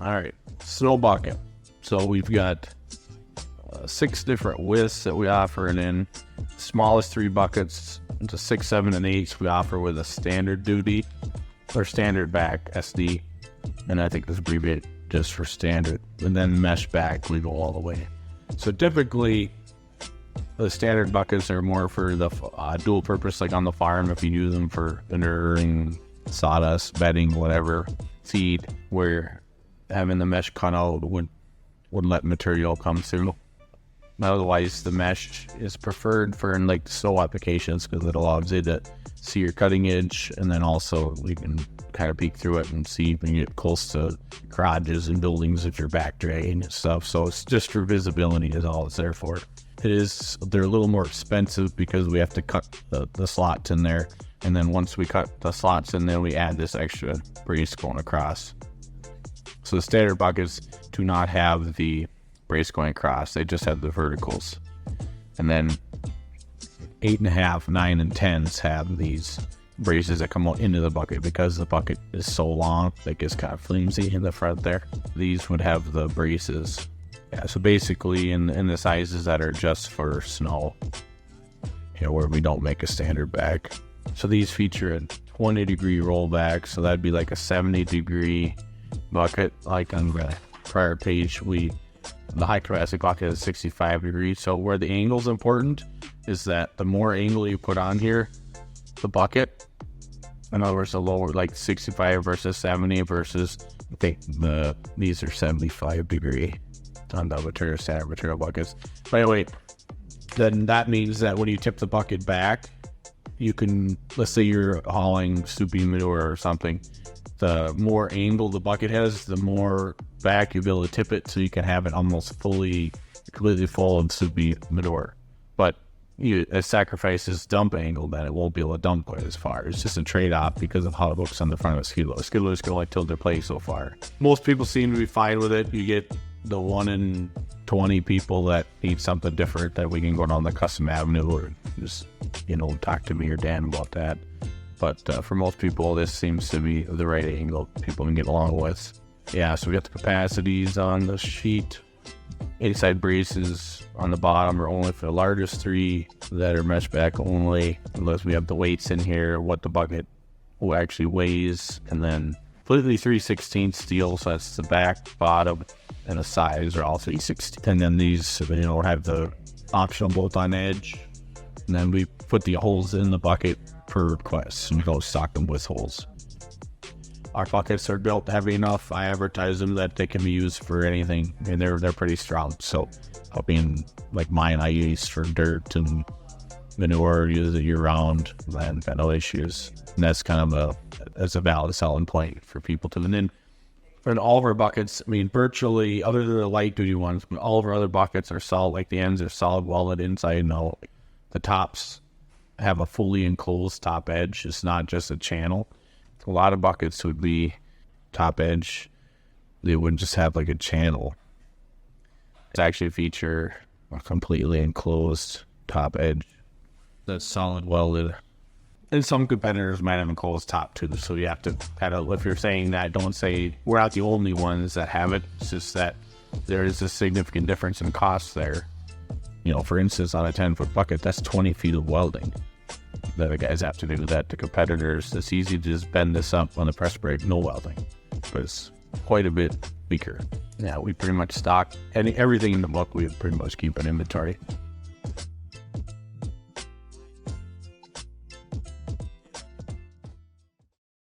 All right, snow bucket. So we've got 6 different widths that we offer, and then smallest 3 buckets to 6, 7, and 8 we offer with a standard duty or standard back SD, and I think this abbreviated just for standard. And then mesh back, we go all the way. So typically, the standard buckets are more for the dual purpose, like on the farm, if you use them for manuring, sawdust, bedding, whatever, seed, where having the mesh cut out would let material come through. Otherwise, the mesh is preferred for like snow applications because it allows you to see your cutting edge, and then also you can kind of peek through it and see when you get close to garages and buildings if you're back dragging and stuff. So it's just for visibility is all it's there for. They're a little more expensive because we have to cut the slots in there, and then once we cut the slots in there, we add this extra brace going across. So the standard buckets do not have the brace going across, they just have the verticals. And then 8.5, 9, and 10s have these braces that come out into the bucket because the bucket is so long, it gets kind of flimsy in the front there. These would have the braces. Yeah, so basically in the sizes that are just for snow, where we don't make a standard back. So these feature a 20-degree rollback, so that'd be like a 70-degree bucket. Like on the prior page, the high capacity bucket is 65 degrees. So where the angle is important is that the more angle you put on here, the bucket, in other words, the lower, like 65 versus 70 versus, I think these are 75 degree on the standard material buckets. By the way, then that means that when you tip the bucket back, you can, let's say you're hauling soupy manure or something, the more angle the bucket has, the more back you'll be able to tip it, so you can have it almost completely full of soupy manure. But it sacrifices dump angle, then it won't be able to dump quite as far. It's just a trade-off because of how it looks on the front of a skid loader. Skid loaders can only tilt their plate so far. Most people seem to be fine with it. You get the 1 in 20 people that need something different that we can go down the custom avenue or just, talk to me or Dan about that. But for most people, this seems to be the right angle people can get along with. Yeah, so we got the capacities on the sheet. Inside braces on the bottom are only for the largest 3 that are mesh back only, unless we have the weights in here, what the bucket actually weighs, and then completely 3/16 steel, so that's the back, bottom, and the sides are all 3/16. And then these, have the optional bolt-on edge, and then we put the holes in the bucket per request, and we don't stock them with holes. Our buckets are built heavy enough. I advertise them that they can be used for anything, and they're pretty strong. So, like mine, I use for dirt and manure, use it year round, and no issues. And that's kind of a valid selling point for people to. And then, for all of our buckets, virtually, other than the light duty ones, all of our other buckets are solid. Like the ends are solid welded inside and out. The tops have a fully enclosed top edge. It's not just a channel. A lot of buckets would be top edge. They wouldn't just have like a channel. It's actually a feature a completely enclosed top edge that's solid welded. And some competitors might have enclosed top too, so you have to kind of, if you're saying that, don't say we're not the only ones that have it. It's just that there is a significant difference in cost there. For instance, on a 10-foot bucket, that's 20 feet of welding that the guys have to do that. The competitors, it's easy to just bend this up on the press brake, no welding, but it's quite a bit weaker. Yeah, we pretty much stock everything in the book. We pretty much keep an inventory.